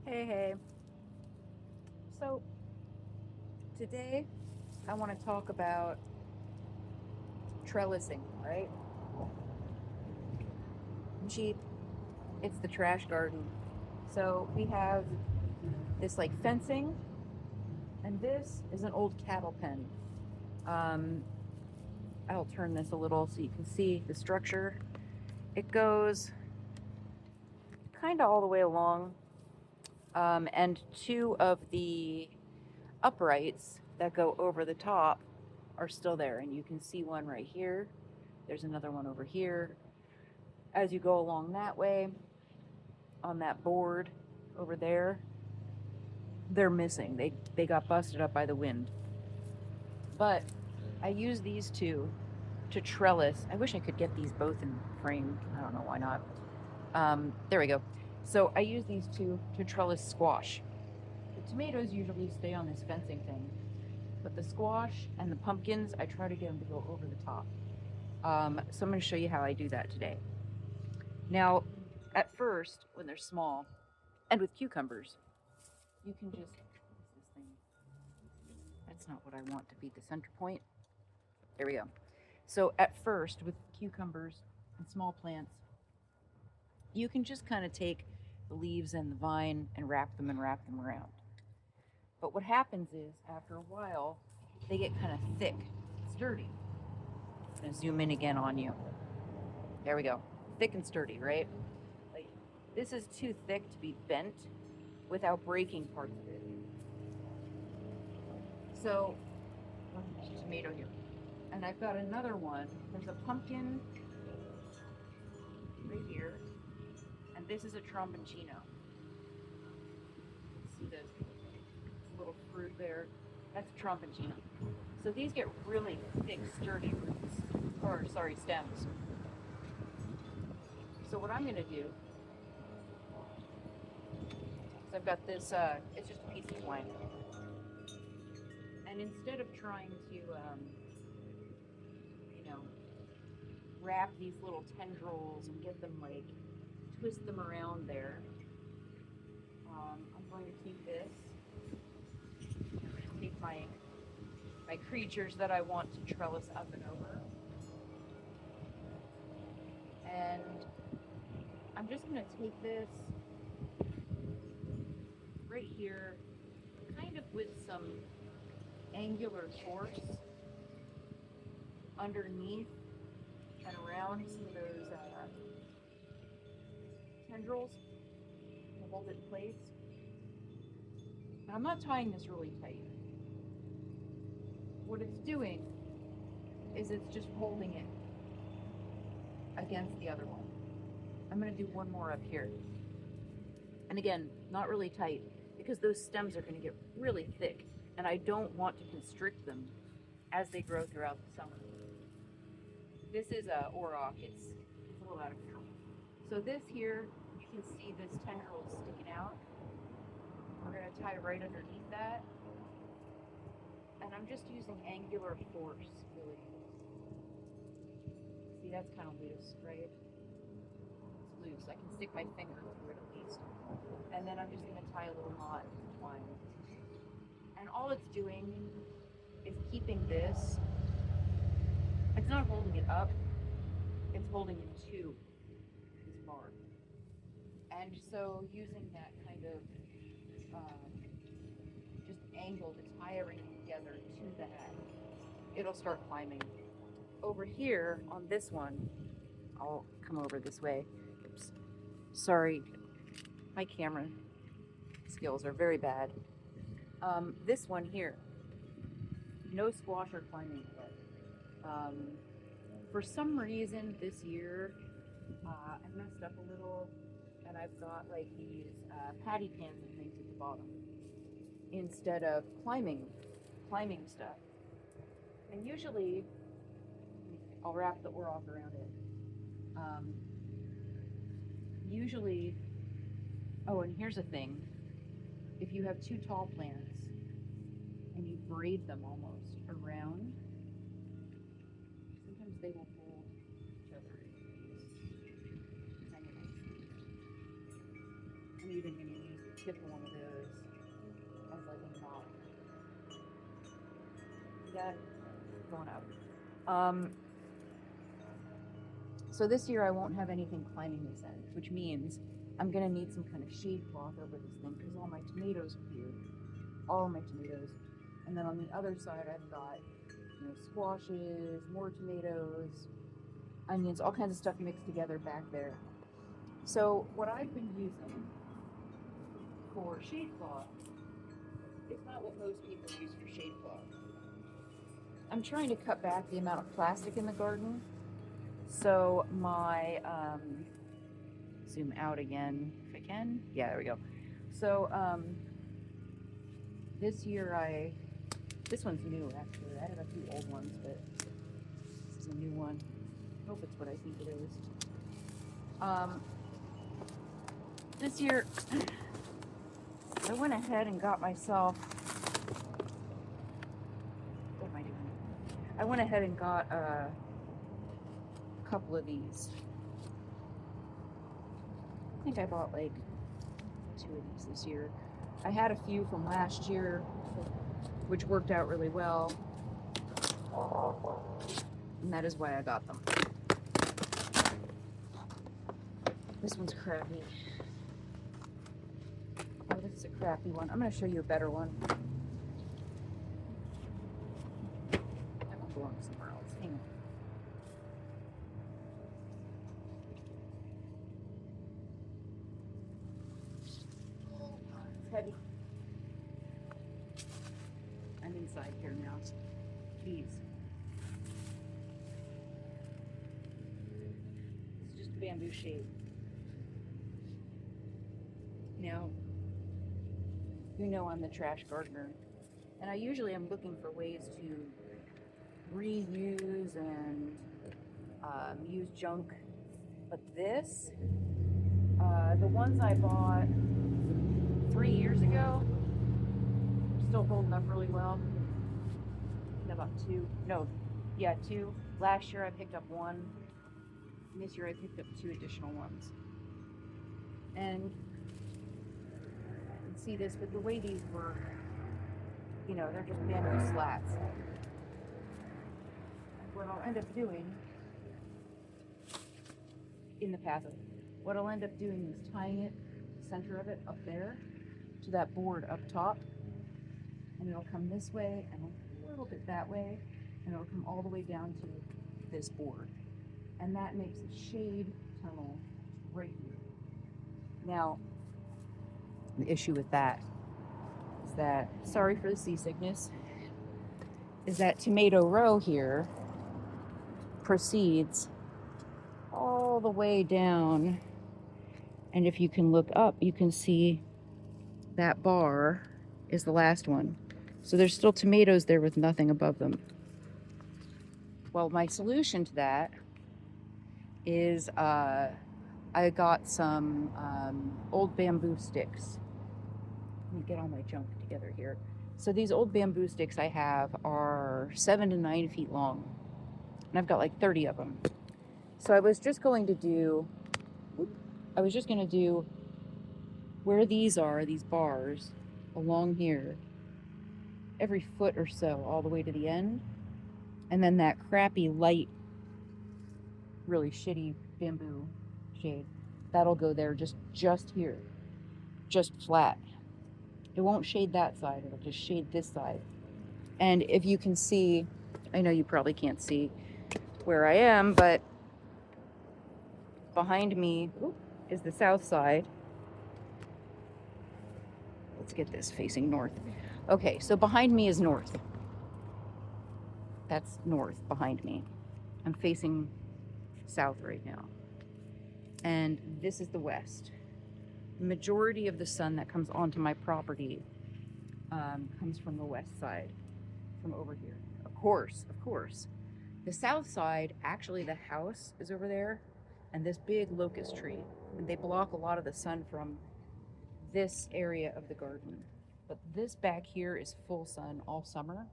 Hey, hey. So, today I want to talk about trellising, right? Cheap. It's the trash garden. So, we have this like fencing, and this is an old cattle pen. Um, I'll turn this a little so you can see the structure. It goes kind of all the way along, and two of the uprights that go over the top are still there, and you can see one right here. There's another one over here. As you go along that way, on that board over there, they're missing. They got busted up by the wind. But I use these two to trellis. I wish I could get these both in frame. I don't know why not. There we go. So I use these two to trellis squash. The tomatoes usually stay on this fencing thing, but the squash and the pumpkins, I try to get them to go over the top. So I'm going to show you how I do that today. Now, at first, when they're small, and with cucumbers, you can just, what is this thing? That's not what I want to be the center point. There we go. So at first, with cucumbers and small plants, you can just kind of take the leaves and the vine and wrap them around. But what happens is, after a while, they get kind of thick, sturdy. I'm gonna zoom in again on you. There we go. Thick and sturdy, right? Like, this is too thick to be bent without breaking parts of it. So, there's a tomato here. And I've got another one. There's a pumpkin right here, and this is a tromboncino. See the little fruit there? That's a tromboncino. So these get really thick, sturdy roots, or sorry, stems. So what I'm gonna do is I've got this. It's just a piece of twine, and instead of trying to, you know, wrap these little tendrils and get them like twist them around there, I'm going to take this. I'm going to take my creatures that I want to trellis up and over, and I'm just going to take this right here, kind of with some angular force underneath and around some of those tendrils to hold it in place. And I'm not tying this really tight. What it's doing is it's just holding it against the other one. I'm going to do one more up here. And again, not really tight, because those stems are going to get really thick, and I don't want to constrict them as they grow throughout the summer. This is a auroch. It's a little out of control. So this here, you can see this tendril sticking out. We're going to tie right underneath that. And I'm just using angular force, really. See, that's kind of loose, right? It's loose. I can stick my finger through it at least. And then I'm just going to tie a little knot in the twine. And all it's doing is keeping this, it's not holding it up, it's holding it to this bar. And so using that kind of just angle to tie everything together to that, it'll start climbing. Over here on this one, I'll come over this way. Oops. Sorry, my camera skills are very bad. This one here, no squash or climbing yet. For some reason this year, I messed up a little, and I've got like these patty pans and things at the bottom instead of climbing stuff. And usually, I'll wrap the auroch around it. Usually, oh, and here's a thing: if you have two tall plants and you braid them almost around, sometimes they will hold each other. Anyways, I'm even going to use skip one of those as like a knot. See that? Going up. So this year I won't have anything climbing this end, which means I'm gonna need some kind of shade cloth over this thing because all my tomatoes are here. All my tomatoes. And then on the other side I've got, squashes, more tomatoes, onions, all kinds of stuff mixed together back there. So what I've been using for shade cloth is not what most people use for shade cloth. I'm trying to cut back the amount of plastic in the garden. So my, zoom out again if I can. Yeah, there we go. So this year this one's new actually. I had a few old ones, but this is a new one. I hope it's what I think it is. This year I went ahead and got myself, what am I doing? I went ahead and got a couple of these. I think I bought like 2 of these this year. I had a few from last year, which worked out really well. And that is why I got them. This one's crappy. Oh, this is a crappy one. I'm going to show you a better one. That one belongs somewhere else. Hang on. It's heavy. I'm inside here now. Please. It's just a bamboo shade. Now, I'm the trash gardener, and I usually am looking for ways to reuse and use junk. But this, the ones I bought 3 years ago, still holding up really well. About 2. No, yeah, 2. Last year I picked up 1. And this year I picked up 2 additional ones. And you can see this, but the way these work, they're just bamboo slats. What I'll end up doing in the path, what I'll end up doing is tying it, the center of it up there, to that board up top, and it'll come this way and a little bit that way, and it'll come all the way down to this board, and that makes a shade tunnel right here. Now, the issue with that is that, sorry for the seasickness, is that tomato row here proceeds all the way down, and if you can look up, you can see that bar is the last one. So there's still tomatoes there with nothing above them. Well, my solution to that is I got some old bamboo sticks. Let me get all my junk together here. So these old bamboo sticks I have are 7 to 9 feet long, and I've got like 30 of them. So I was just going to do where these are, these bars along here, every foot or so all the way to the end, and then that crappy light, really shitty bamboo shade, that'll go there just here, just flat. It won't shade that side, it'll just shade this side. And if you can see, I know you probably can't see where I am, but behind me is the south side. Let's get this facing north. Okay, so behind me is north. That's north behind me. I'm facing south right now. And this is the west. The majority of the sun that comes onto my property comes from the west side, from over here. Of course. The south side, actually the house is over there, and this big locust tree. And they block a lot of the sun from this area of the garden. But this back here is full sun all summer.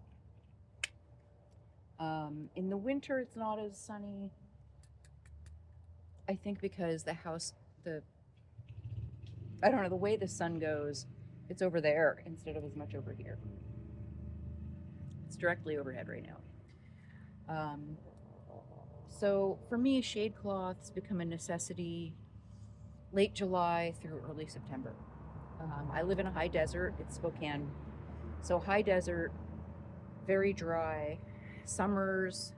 In the winter, it's not as sunny. I think because the house, the I don't know, the way the sun goes, it's over there instead of as much over here. It's directly overhead right now. So for me, shade cloths become a necessity late July through early September. I live in a high desert. It's Spokane. So high desert, very dry. Summers,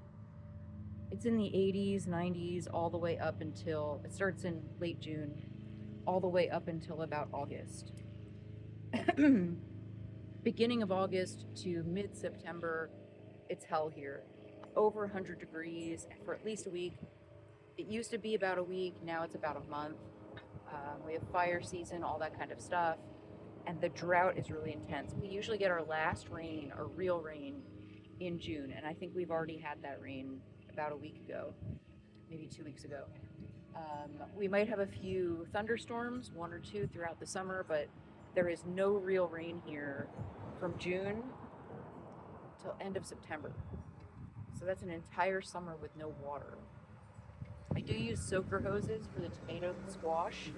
it's in the 80s, 90s, all the way up until, it starts in late June, all the way up until about August. Beginning of August to mid-September, it's hell here. Over 100 degrees for at least a week. It used to be about a week, now it's about a month. We have fire season, all that kind of stuff. And the drought is really intense. We usually get our last rain, or real rain, in June. And I think we've already had that rain about a week ago, maybe 2 weeks ago. We might have a few thunderstorms, 1 or 2 throughout the summer, but there is no real rain here from June till end of September. So that's an entire summer with no water. I do use soaker hoses for the tomato and squash.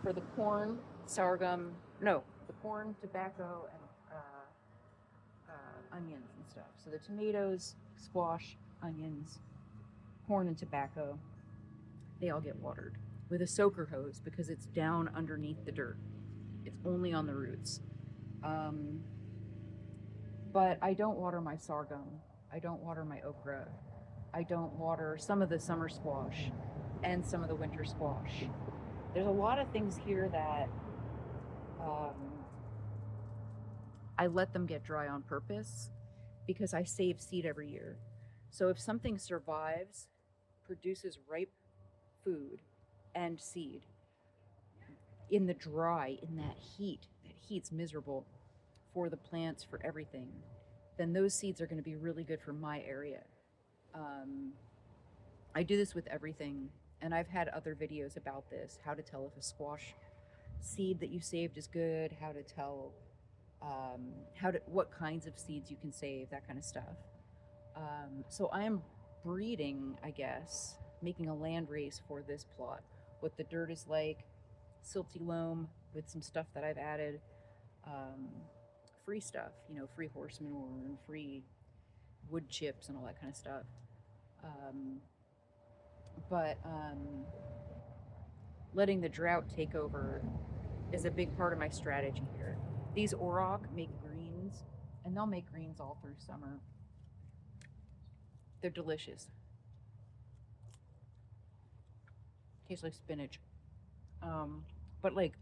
For the corn, sorghum, no, the corn, tobacco, and onions and stuff. So the tomatoes, squash, onions, corn, and tobacco, they all get watered with a soaker hose because it's down underneath the dirt. It's only on the roots. But I don't water my sorghum. I don't water my okra. I don't water some of the summer squash and some of the winter squash. There's a lot of things here that I let them get dry on purpose because I save seed every year. So if something survives, produces ripe food and seed in the dry, in that heat's miserable for the plants, for everything, then those seeds are going to be really good for my area. I do this with everything, and I've had other videos about this, how to tell if a squash seed that you saved is good, how to tell what kinds of seeds you can save, that kind of stuff. So I am breeding, I guess, making a land race for this plot. What the dirt is like, silty loam with some stuff that I've added, free stuff, free horse manure and free wood chips and all that kind of stuff. But letting the drought take over is a big part of my strategy here. These auroch make greens, and they'll make greens all through summer. They're delicious. Tastes like spinach. But like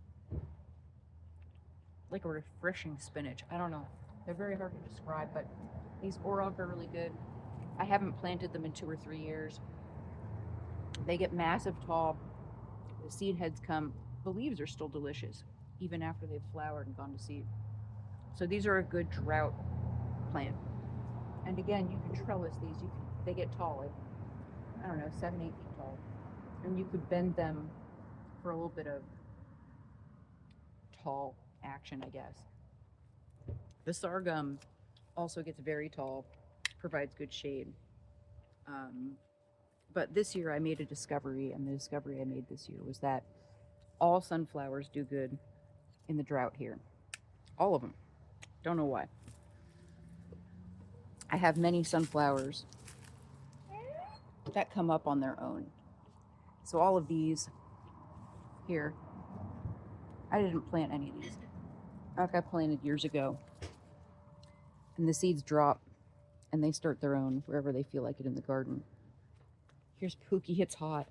a refreshing spinach. I don't know. They're very hard to describe, but these auroch are really good. I haven't planted them in 2 or 3 years. They get massive tall. The seed heads come. The leaves are still delicious, even after they've flowered and gone to seed. So these are a good drought plant. And again, you can trellis these. They get tall, like, I don't know, 7, 8 feet tall. And you could bend them for a little bit of tall action, I guess. The sorghum also gets very tall, provides good shade. But this year I made a discovery, and the discovery I made this year was that all sunflowers do good in the drought here. All of them. Don't know why. I have many sunflowers that come up on their own. So all of these here, I didn't plant any of these. I got planted years ago. And the seeds drop and they start their own wherever they feel like it in the garden. Here's Pookie, it's hot.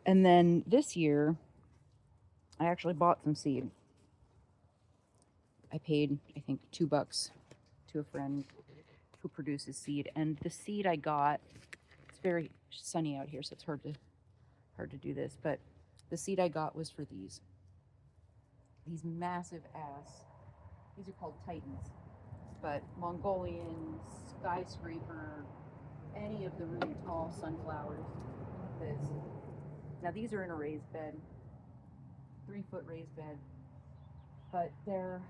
And then this year, I actually bought some seed. I paid, I think, $2 to a friend who produces seed. And the seed I got, it's very sunny out here, so it's hard to do this, but the seed I got was for these massive ass, these are called Titans, but Mongolian, skyscraper, any of the really tall sunflowers like this. Now these are in a raised bed, 3-foot raised bed, but they're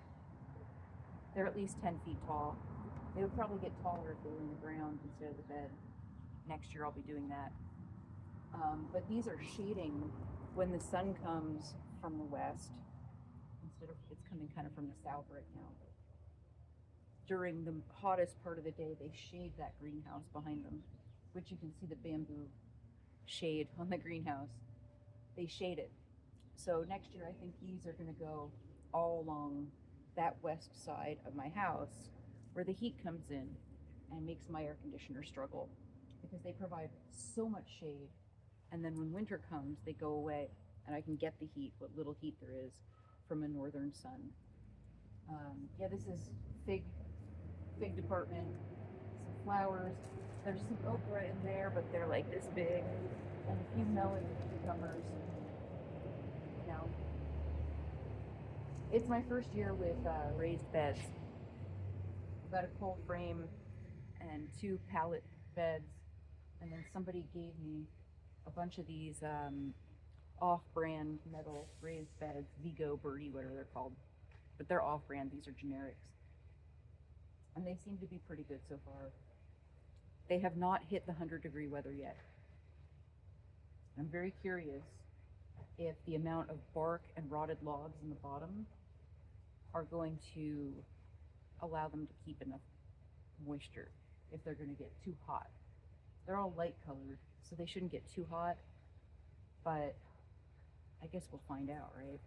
at least 10 feet tall. They would probably get taller if they were in the ground instead of the bed. Next year I'll be doing that. But these are shading when the sun comes from the west. coming kind of from the south right now. During the hottest part of the day, they shade that greenhouse behind them, which you can see the bamboo shade on the greenhouse. They shade it. So next year, I think these are going to go all along that west side of my house where the heat comes in and makes my air conditioner struggle because they provide so much shade. And then when winter comes, they go away and I can get the heat, what little heat there is from a northern sun. Yeah, this is fig department, some flowers. There's some okra in there, but they're like this big, and a few melon cucumbers. You know, it's my first year with raised beds. I've got a cold frame and 2 pallet beds, and then somebody gave me a bunch of these off-brand metal raised beds, Vigo, Birdie, whatever they're called, but they're off-brand. These are generics, and they seem to be pretty good so far. They have not hit the 100-degree weather yet. I'm very curious if the amount of bark and rotted logs in the bottom are going to allow them to keep enough moisture if they're going to get too hot. They're all light colored, so they shouldn't get too hot, but I guess we'll find out, right?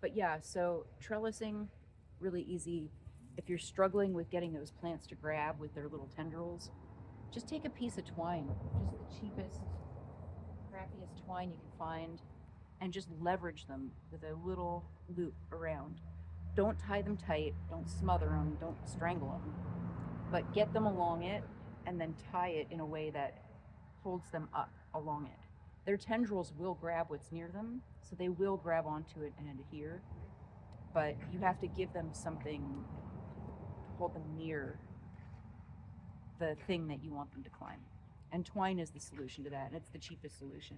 But yeah, so trellising, really easy. If you're struggling with getting those plants to grab with their little tendrils, just take a piece of twine, just the cheapest, crappiest twine you can find, and just leverage them with a little loop around. Don't tie them tight, don't smother them, don't strangle them, but get them along it and then tie it in a way that holds them up along it. Their tendrils will grab what's near them, so they will grab onto it and adhere, but you have to give them something to hold them near the thing that you want them to climb. And twine is the solution to that, and it's the cheapest solution.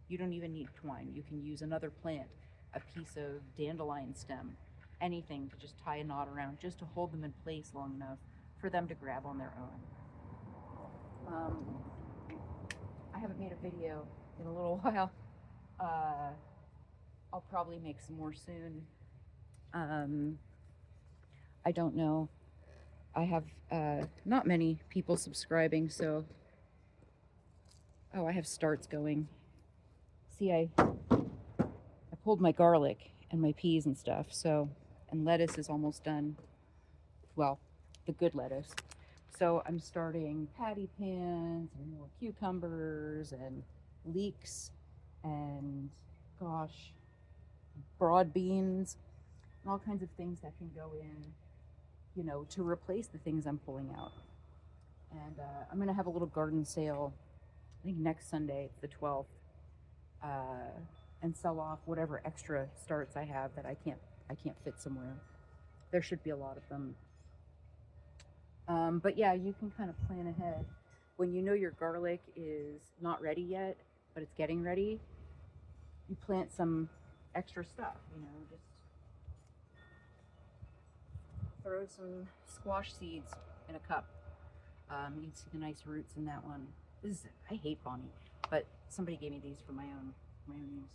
You don't even need twine. You can use another plant, a piece of dandelion stem, anything to just tie a knot around, just to hold them in place long enough for them to grab on their own. I haven't made a video in a little while. I'll probably make some more soon. I don't know. I have not many people subscribing, so... Oh, I have starts going. See, I pulled my garlic and my peas and stuff, so... And lettuce is almost done. Well, the good lettuce. So I'm starting patty pans and more cucumbers and leeks and, gosh, broad beans and all kinds of things that can go in, you know, to replace the things I'm pulling out. And I'm going to have a little garden sale, I think next Sunday, it's the 12th, and sell off whatever extra starts I have that I can't fit somewhere. There should be a lot of them. But yeah, you can kind of plan ahead. When you know your garlic is not ready yet, but it's getting ready, you plant some extra stuff, you know, just throw some squash seeds in a cup. You can see the nice roots in that one. I hate Bonnie, but somebody gave me these for my own use.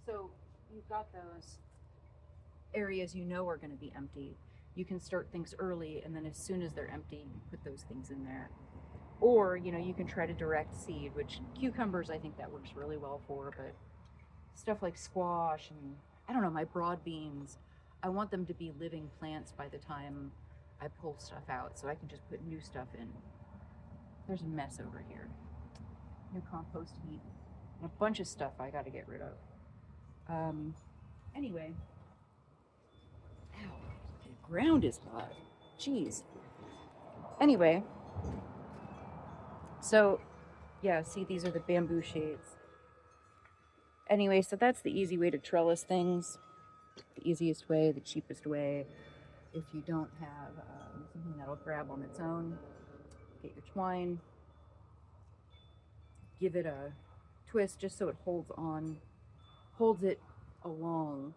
So you've got those areas you know are going to be empty. You can start things early, and then as soon as they're empty, you put those things in there. Or, you know, you can try to direct seed, which cucumbers I think that works really well for, but stuff like squash and, I don't know, my broad beans, I want them to be living plants by the time I pull stuff out, so I can just put new stuff in. There's a mess over here. New compost heap. And a bunch of stuff I gotta get rid of. Anyway. Ow, the ground is hot. Jeez. Anyway. So, yeah, see, these are the bamboo shades. Anyway, so that's the easy way to trellis things. The easiest way, the cheapest way. If you don't have something that'll grab on its own, get your twine, give it a twist just so it holds it along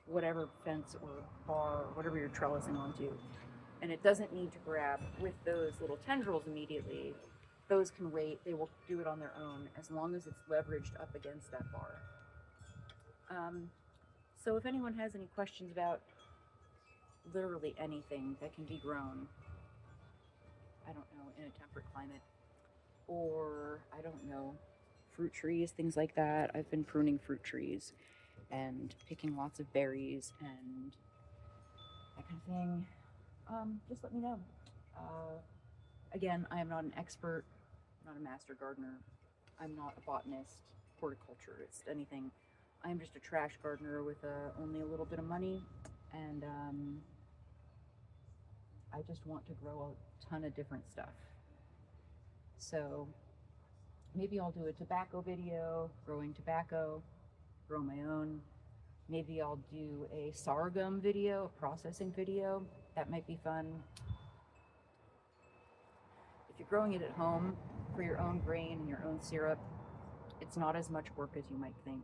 whatever fence or bar or whatever you're trellising onto. And it doesn't need to grab with those little tendrils immediately. Those can wait. They will do it on their own as long as it's leveraged up against that bar. So if anyone has any questions about literally anything that can be grown, I don't know, in a temperate climate, or I don't know, fruit trees, things like that. I've been pruning fruit trees and picking lots of berries and that kind of thing. Just let me know. Again, I am not an expert, not a master gardener. I'm not a botanist, horticulturist, anything. I'm just a trash gardener with only a little bit of money, and I just want to grow a ton of different stuff. So maybe I'll do a tobacco video, growing tobacco, grow my own. Maybe I'll do a sorghum video, a processing video. That might be fun. If you're growing it at home for your own grain and your own syrup, it's not as much work as you might think.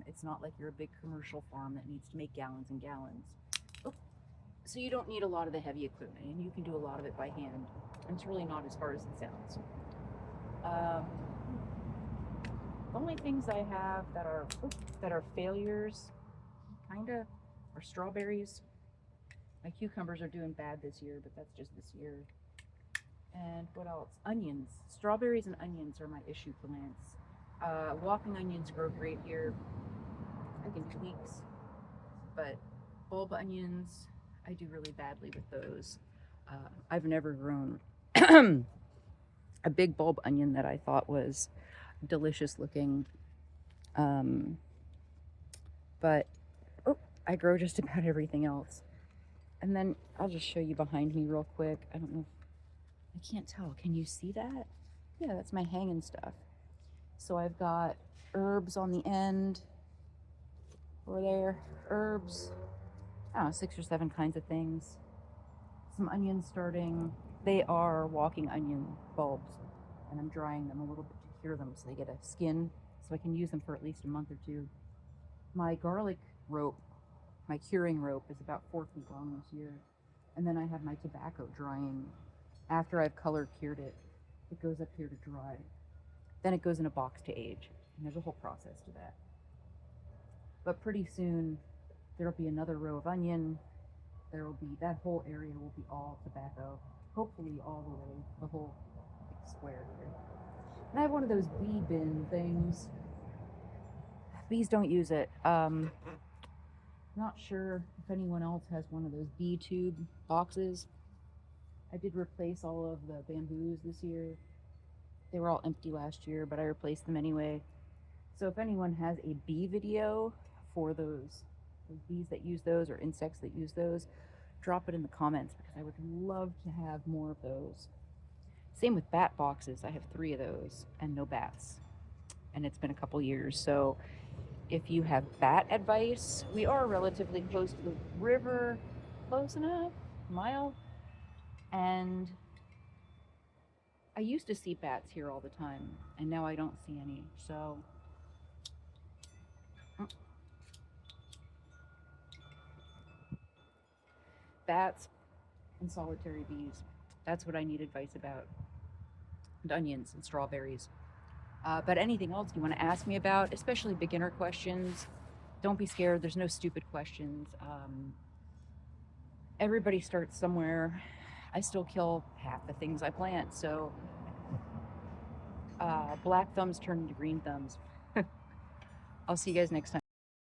It's not like you're a big commercial farm that needs to make gallons and gallons. Oh, so you don't need a lot of the heavy equipment, and you can do a lot of it by hand. And it's really not as hard as it sounds. The only things I have that are failures, kinda, are strawberries. My cucumbers are doing bad this year, but that's just this year. And what else? Onions. Strawberries and onions are my issue plants. Walking onions grow great here. I can do leeks, but bulb onions, I do really badly with those. I've never grown a big bulb onion that I thought was delicious looking. But I grow just about everything else. And then I'll just show you behind me real quick. I don't know. I can't tell. Can you see that? Yeah, that's my hanging stuff. So I've got herbs on the end. Over there, herbs. I don't know, 6 or 7 kinds of things. Some onions starting. They are walking onion bulbs, and I'm drying them a little bit to cure them so they get a skin, so I can use them for at least a month or two. My garlic rope, my curing rope, is about 4 feet long this year. And then I have my tobacco drying. After I've color cured it, it goes up here to dry. Then it goes in a box to age. And there's a whole process to that. But pretty soon, there'll be another row of onion. That whole area will be all tobacco. Hopefully all the way, the whole big square here. And I have one of those bee bin things. Bees don't use it. Not sure if anyone else has one of those bee tube boxes. I did replace all of the bamboos this year. They were all empty last year, but I replaced them anyway. So if anyone has a bee video for those bees that use those or insects that use those, drop it in the comments because I would love to have more of those. Same with bat boxes. I have 3 of those and no bats. And it's been a couple years. So if you have bat advice, we are relatively close to the river, close enough, mile. And I used to see bats here all the time, and now I don't see any. So bats and solitary bees. That's what I need advice about. And onions and strawberries. But anything else you want to ask me about, especially beginner questions, don't be scared. There's no stupid questions. Everybody starts somewhere. I still kill half the things I plant, so black thumbs turn into green thumbs. I'll see you guys next time.